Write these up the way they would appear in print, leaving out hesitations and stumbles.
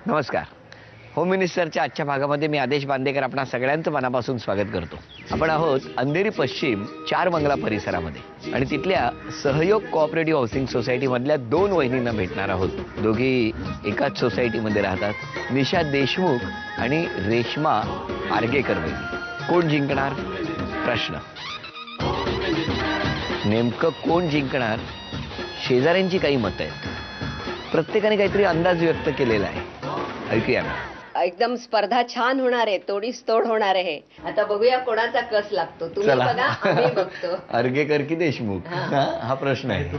नमस्कार. होम मिनिस्टरच्या आजच्या भागामध्ये मी आदेश बांदेकर आपणा सगळ्यांचं मनापासून स्वागत करतो. आपण आहोत अंधेरी पश्चिम 4 बंगला परिसरामध्ये आणि तिथल्या सहयोग कोऑपरेटिव्ह हाऊसिंग सोसायटीमधल्या 2 वहिनींना भेटणार आहोत. दोघी एकाच सोसायटीमध्ये राहतात. निशा देशमुख आणि रेश्मा आर्गेकर वहिनी. कोण जिंकणार प्रश्न. नेमकं कोण जिंकणार? शेजाऱ्यांची काही मतं आहेत. प्रत्येकाने काहीतरी अंदाज व्यक्त केलेला आहे. ऐकूया ना. एकदम स्पर्धा छान होणार आहे. तोडीस तोड होणार आहे. आता बघूया कोणाचा कस लागतो. तुम्ही बघा आम्ही बघतो. अर्गेकर की देशमुख हा प्रश्न आहे.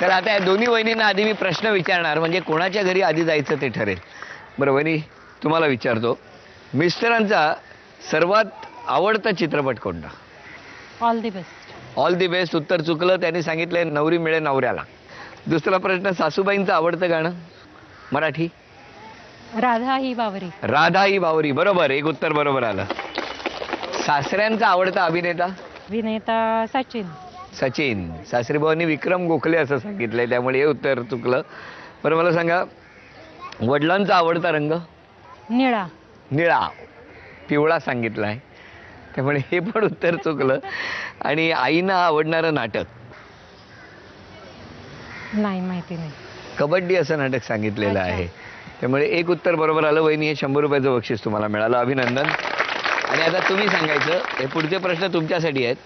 चला आता या दोन्ही वहिनींना आधी मी प्रश्न विचारणार, म्हणजे कोणाच्या घरी आधी जायचं ते ठरेल. बरं वहिनी, तुम्हाला विचारतो, मिस्टरांचा सर्वात आवडता चित्रपट कोणता? All the best. All the best उत्तर चुकलं. त्यांनी सांगितलंय नवरी मिळे नवऱ्याला. दुसरा प्रश्न, सासूबाईंचं आवडतं गाणं मराठी? राधा ही बावरी. राधा ही बावरी. बरोबर, एक उत्तर बरोबर आलं. सासऱ्यांचा आवडता अभिनेता? अभिनेता सचिन. सचिन. सासरीभावांनी विक्रम गोखले असं सांगितलंय, त्यामुळे हे उत्तर चुकलं. बरं मला सांगा, वडिलांचा आवडता रंग? निळा. निळा. पिवळा सांगितलाय, त्यामुळे हे पण उत्तर चुकलं. आणि आईना आवडणारं नाटक? नाही, माहिती नाही. कबड्डी असं नाटक सांगितलेलं आहे, त्यामुळे एक उत्तर बरोबर आलं. वहिनी, हे 100 रुपयाचं बक्षीस तुम्हाला मिळालं. अभिनंदन. आणि आता तुम्ही सांगायचं, हे पुढचे प्रश्न तुमच्यासाठी आहेत.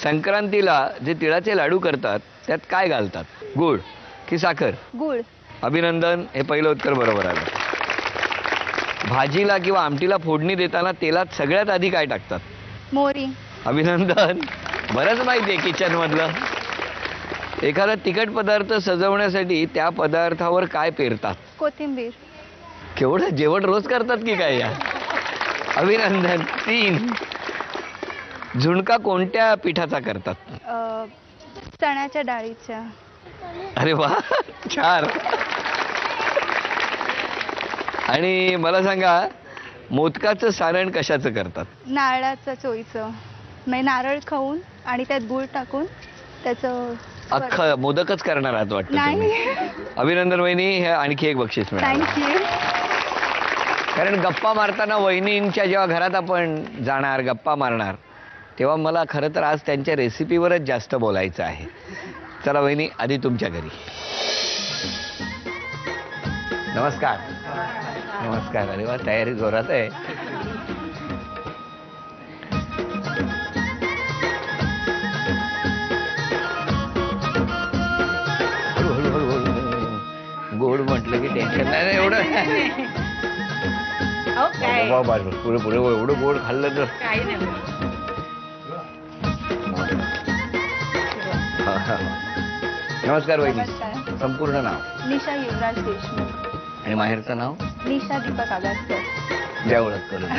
संक्रांतीला जे तिळाचे लाडू करतात त्यात काय घालतात? गूळ की साखर? गुळ. अभिनंदन, हे पहिलं उत्तर बरोबर आलं. भाजीला किंवा आमटीला फोडणी देताना तेलात सगळ्यात आधी काय टाकतात? मोहरी. अभिनंदन, बरंच माहिती आहे किचन मधलं. एखादा तिखट पदार्थ सजवण्यासाठी त्या पदार्थावर काय पेरतात? कोथिंबीर. केवढं जेवण रोज करतात की काय या? अभिनंदन. 3. झुणका कोणत्या पिठाचा करतात? चण्याच्या डाळीच्या. अरे वा, 4. आणि मला सांगा, मोदकाचं सारण कशाचं करतात? नारळाचं चोईचं. म्हणजे नारळ खाऊन आणि त्यात गूळ टाकून त्याचं अख्खं मोदकच करणार आहात वाटतं तुम्ही. नाही. अभिनंदन वहिनी, हे आणखी एक बक्षीस मिळालं. थँक्यू. कारण गप्पा मारताना वहिनींच्या जेव्हा घरात आपण जाणार, गप्पा मारणार, तेव्हा मला खरं तर आज त्यांच्या रेसिपीवरच जास्त बोलायचं आहे. चला वहिनी, आधी तुमच्या घरी. नमस्कार. नमस्कार. अरे वा, तयारी जोरात आहे. गोड म्हटलं की टेन्शन नाही एवढं. पुढे पुढे एवढं गोड खाल्लं तर नमस्कार वहिनी. नमस्कार. संपूर्ण नाव? निशा युवराज देशमुख. आणि माहेरचं नाव? निशा दीपक आगासकर. द्या ओळख करून.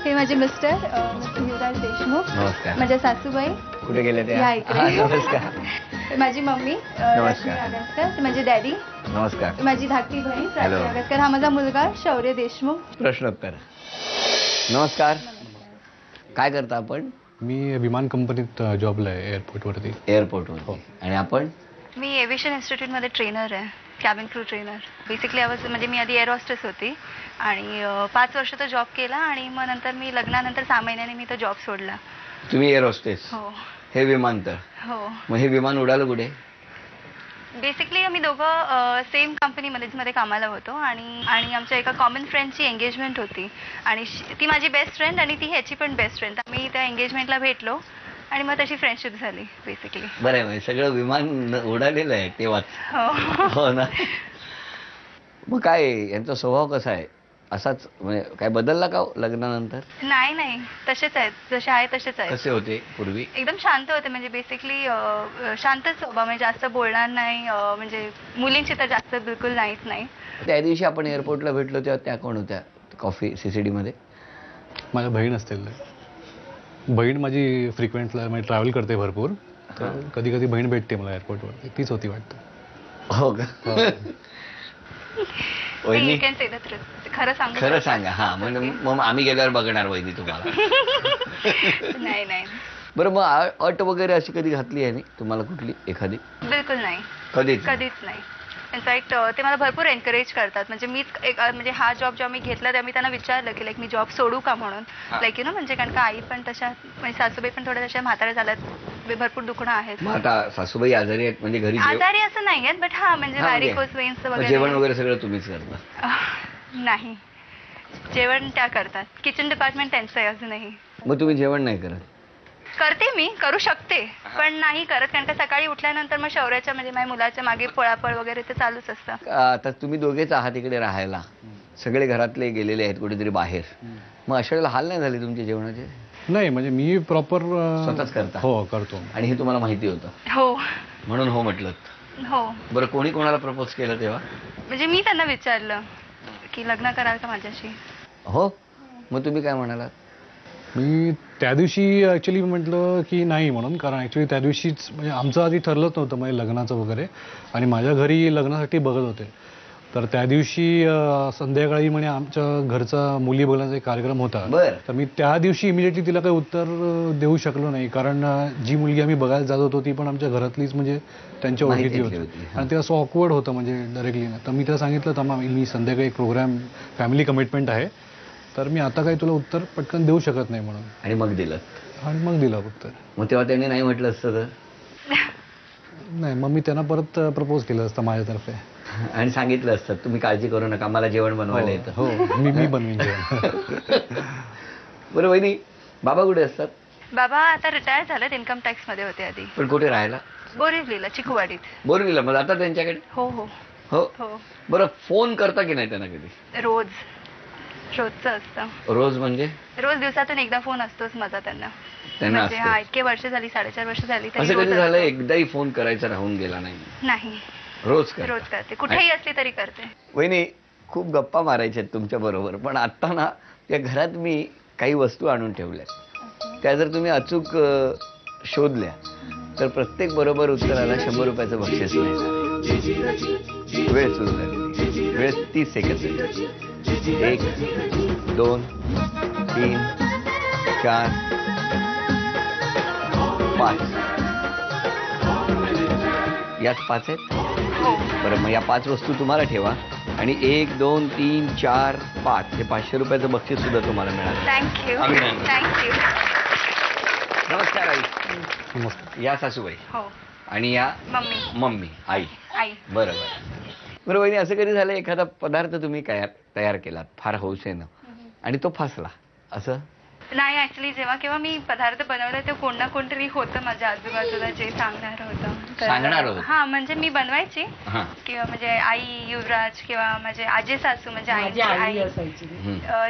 हे माझे मिस्टर युवराज देशमुख. नमस्कार. माझ्या सासूबाई कुठे गेले ते? या इकडे. नमस्कार. माझी मम्मी रश्मी आगासकर. माझे डॅडी. नमस्कार. माझी धाकटी बहीण हॅलो. प्राची आगासकर. हा माझा मुलगा शौर्य देशमुख. प्रश्नोत्तर. नमस्कार. काय करता आपण? मी विमान कंपनीत जॉबला आहे, एअरपोर्टवरती. एअरपोर्टवर. आणि आपण? मी एव्हिएशन इन्स्टिट्यूटमध्ये ट्रेनर आहे, कॅबिन क्रू ट्रेनर. बेसिकली आवाज म्हणजे मी आधी एअर हॉस्टेस होती आणि 5 वर्ष तो जॉब केला आणि मग नंतर मी लग्नानंतर 6 महिन्यांनी मी तो जॉब सोडला. तुम्ही एअर होस्टेस? हो. हे विमानतळ? हो. मग हे विमान उडालं कुठे? बेसिकली आम्ही दोघं सेम कंपनीमध्ये कामाला होतो आणि आमच्या एका कॉमन फ्रेंडची एंगेजमेंट होती आणि ती माझी बेस्ट फ्रेंड आणि ती ह्याची पण बेस्ट फ्रेंड. आम्ही त्या एंगेजमेंटला भेटलो आणि मग त्याची फ्रेंडशिप झाली बेसिकली. बरं आहे, म्हणजे सगळं विमान उडालेलं आहे तेव्हाच. हो. हो ना. मग काय यांचा स्वभाव कसा आहे? असाच म्हणजे काय बदलला का लग्नानंतर? नाही, तसेच आहेत, जसे आहे तसेच आहेत. कसे होते पूर्वी? एकदम शांत होते, म्हणजे बेसिकली शांतच स्वभाव, म्हणजे जास्त बोलणार नाही, म्हणजे मुलींची तर जास्त बिलकुल नाहीच नाही. त्या दिवशी आपण एअरपोर्टला भेटलो तेव्हा त्या कोण होत्या कॉफी सीसीडी मध्ये? माझ्या बहीण असतील. बहीण माझी फ्रिक्वेंटला म्हणजे ट्रॅव्हल करते भरपूर, तर कधी कधी बहीण भेटते मला एअरपोर्टवरती. तीच होती वाटतं. हो का? वहिनी खरं सांगा. हा, म्हणजे मग आम्ही गेल्यावर बघणार वहिनी तुम्हाला. नाही. बरं, मग अट वगैरे अशी कधी घातली आहे तुम्हाला कुठली एखादी? बिलकुल नाही. कधीच नाही. इनफॅक्ट ते मला भरपूर एनकरेज करतात. म्हणजे मीच म्हणजे हा जॉब जेव्हा मी घेतला तेव्हा मी त्यांना विचारलं की लाईक मी जॉब सोडू का म्हणून. लाईक यू नो म्हणजे कारण का आई पण तशा म्हणजे सासूबाई पण थोड्या तशा म्हाताऱ्या झाल्यात, भरपूर दुखणं आहेत. मग आता सासूबाई आजारी आहेत म्हणजे घरी आजारी असं नाही आहेत बट हा म्हणजे व्हॅरिकोज वेन्स वगैरे. जेवण वगैरे सगळं तुम्हीच करता? नाही, जेवण त्या करतात. किचन डिपार्टमेंट त्यांचं आहे अजूनही. मग तुम्ही जेवण नाही करत? करते मी, करू शकते पण नाही करत कारण का सकाळी उठल्यानंतर मग शौर्याच्या म्हणजे माझ्या मुलाच्या मागे पळापळ वगैरे ते चालूच असतं. आता तुम्ही दोघेच आहात इकडे राहायला, सगळे घरातले गेलेले आहेत कुठेतरी बाहेर, मग अशा वेळेला हाल नाही झाले तुमचे जेवणाचे? नाही म्हणजे मी प्रॉपर स्वतःच करता? हो करतो. आणि हे तुम्हाला माहिती होतं हो म्हणून हो म्हटलं? हो. बरं, कोणी कोणाला प्रपोज केलं तेव्हा? म्हणजे मी त्यांना विचारलं की लग्न कराल का माझ्याशी. हो, मग तुम्ही काय म्हणालात? मी त्या दिवशी ॲक्च्युली म्हटलं की नाही म्हणून, कारण ॲक्च्युली त्या दिवशीच म्हणजे आमचं आधी ठरलंच नव्हतं म्हणजे लग्नाचं वगैरे, आणि माझ्या घरी लग्नासाठी बघत होते. तर त्या दिवशी संध्याकाळी म्हणजे आमच्या घरचा मुली बघण्याचा एक कार्यक्रम होता. बरं. तर मी त्या दिवशी इमिडिएटली तिला काही उत्तर देऊ शकलो नाही, कारण जी मुलगी आम्ही बघायला जात होतो ती पण आमच्या घरातलीच म्हणजे त्यांच्या ओळखीतली होती आणि ते असं ऑकवर्ड होतं म्हणजे डायरेक्टली. तर मी तिला सांगितलं थांबा मी संध्याकाळी एक प्रोग्राम फॅमिली कमिटमेंट आहे तर मी आता काही तुला उत्तर पटकन देऊ शकत नाही म्हणून. आणि मग दिलं? आणि मग दिलं उत्तर. मग तेव्हा त्यांनी नाही म्हटलं असतं तर? नाही, मग मी त्यांना परत प्रपोज केलं असतं माझ्यातर्फे आणि सांगितलं असतं तुम्ही काळजी करू नका, मला जेवण बनवायला येतं. हो, मी बनवीन जेवण. बरं वहिनी, बाबा कुठे असतात? बाबा आता रिटायर झालेत, इन्कम टॅक्स मध्ये होते आधी. पण कुठे राहायला? बोरिवलीला, चिकुवाडीत. बोरिवलीला? मग आता त्यांच्याकडे? हो हो हो. हो. बरं, फोन करता की नाही त्यांना कधी? रोजचं असतं. रोज म्हणजे? रोज दिवसातून एकदा फोन असतोच माझा त्यांना. त्यांना म्हणजे असतो? हा, इतके वर्ष झाली, 4.5 वर्ष झाली तरी असं रोज कधी झालं असतो. एकदाही फोन करायचा राहून गेला नाही? नाही, रोज करता? रोज करते, कुठेही असली तरी करते. वहिनी, खूप गप्पा मारायच्या आहेत तुमच्या बरोबर, पण आता ना या घरात मी काही वस्तू आणून ठेवल्या, त्या जर तुम्ही अचूक शोधल्या तर प्रत्येक बरोबर उत्तराला 100 रुपयाचं बक्षीस मिळणार. वेळ सुरू झाली, वेळ 30 सेकंद. 1 2 3 4 5. यात 5 आहेत? हो. बरं, मग या 5 वस्तू तुम्हाला ठेवा आणि 1 2 3 4 5 हे 500 रुपयाचं बक्षीस सुद्धा तुम्हाला मिळालं. थँक्यू अभिनंदन. थँक्यू. नमस्कार आई. नमस्कार. या सासूबाई हो. आणि या मम्मी आई. आई. बरं. बरं वहिनी, असं कधी झालं एखादा पदार्थ तुम्ही तयार केलात फार हौसेनं आणि तो फसला असं? नाही, ऍक्च्युली जेव्हा केव्हा मी पदार्थ बनवले ते कोण ना कोणतरी होतं माझ्या आजूबाजूला जे सांगणार होतं. सांगणार होतं? हा, म्हणजे मी बनवायची हां. किंवा म्हणजे आई युवराज किंवा माझे आजी सासू म्हणजे आई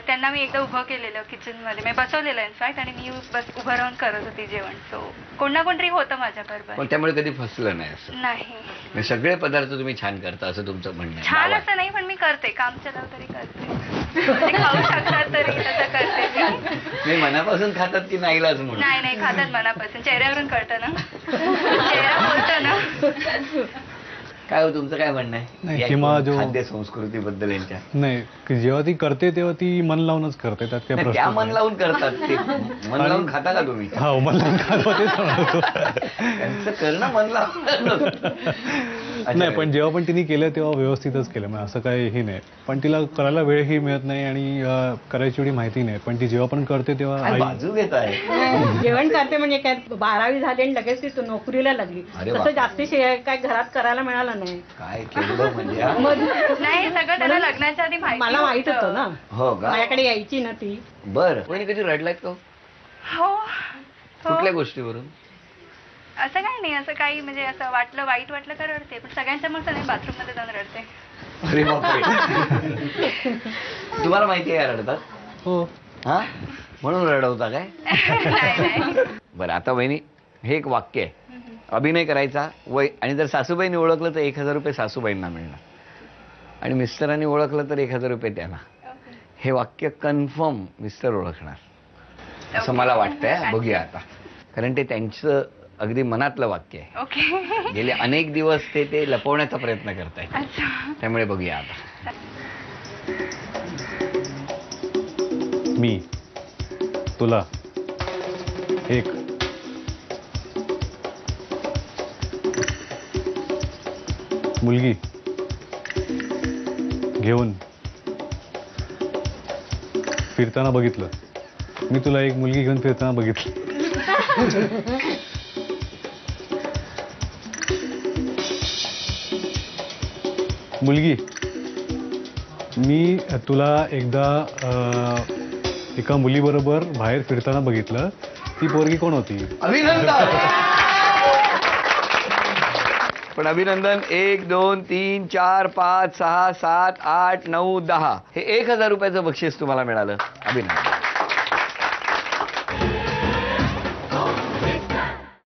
त्यांना मी एकदा उभं केलेलं किचन मध्ये, मी बसवलेलं इनफॅक्ट, आणि मी बस उभं राहून करत होती जेवण. सो कोण ना कोणतरी होतं माझ्या बरोबर. पण त्यामुळे कधी फसलं नाही असं? नाही. म्हणजे सगळे पदार्थ तुम्ही छान करता असं तुमचं म्हणणं आहे? छान नाव असं नाही, पण मी करते, काम चलाव तरी करते. म्हणजे खाऊ शकतात तरी तसं करते मी. मी मनापासून खातात की नाईलाज म्हणून? नाही नाही, खातात मनापासून, चेहऱ्यावरून कळतं ना, चेहरा बोलतो ना. काय हो, तुमचं काय म्हणणं नाही, आहे किंवा या जो- खाद्य संस्कृतीबद्दल यांच्या? नाही, की जेव्हा ती करते तेव्हा ती मन लावूनच करते, त्यात काही नाही, त्या प्रश्न मन लावून करतात ते. मन लावून खाता का तुम्ही? हा, मन लावून खातो तेच म्हणतो. त्यांचं करणं मन लावून. नाही, पण जेव्हा पण तिने केलं तेव्हा व्यवस्थितच केलं, म्हणजे असं काही नाही. पण तिला करायला वेळही मिळत नाही आणि करायची एवढी माहिती नाही, पण ती जेव्हा पण करते तेव्हा काय आई बाजू घेत आहे? जेवण करते म्हणजे काय 12वी झाली आणि लगेच ती नोकरीला लागली, अरे तसं बापरे. जास्ती काय घरात करायला मिळालं नाही. काय केलं म्हणजे हा? नाही, सगळं त्याला लग्नाच्या आधी मला माहित होतं ना, हो का? माझ्याकडे यायची ना ती. बरं. कोणी कधी रडलायत का? हो. कुठल्या गोष्टीवरून? असं काही नाही, असं काही म्हणजे असं वाटलं, वाईट वाटलं तर रडते, पण सगळ्यांच्या मग नाही, बाथरूम मध्ये जाऊन रडते. अरे बापरे. तुम्हाला माहिती आहे रडतात? हो. हा, म्हणून रडवता काय? नाही नाही. बरं, आता वहिनी, हे एक वाक्य आहे, अभिनय करायचा वय, आणि जर सासूबाईंनी ओळखलं तर 1000 रुपये सासूबाईंना मिळणार आणि मिस्टरांनी ओळखलं तर 1000 रुपये त्यांना. हे वाक्य कन्फर्म मिस्टर ओळखणार असं मला वाटतंय. बघूया आता, कारण ते त्यांचं अगदी मनातलं वाक्य आहे. ओके. गेले अनेक दिवस ते लपवण्याचा प्रयत्न करतायत, अच्छा. त्यामुळे बघूया आता. मी तुला एक मुलगी घेऊन फिरताना बघितलं. मी तुला एक मुलगी घेऊन फिरताना बघितलं. मुलगी, मी तुला एकदा एका मुलीबरोबर बाहेर फिरताना बघितलं. ती पोरगी कोण होती? अभिनंदन. पण अभिनंदन. 1 2 3 4 5 6 7 8 9 10 हे 1000 रुपयाचं बक्षीस तुम्हाला मिळालं. अभिनंदन.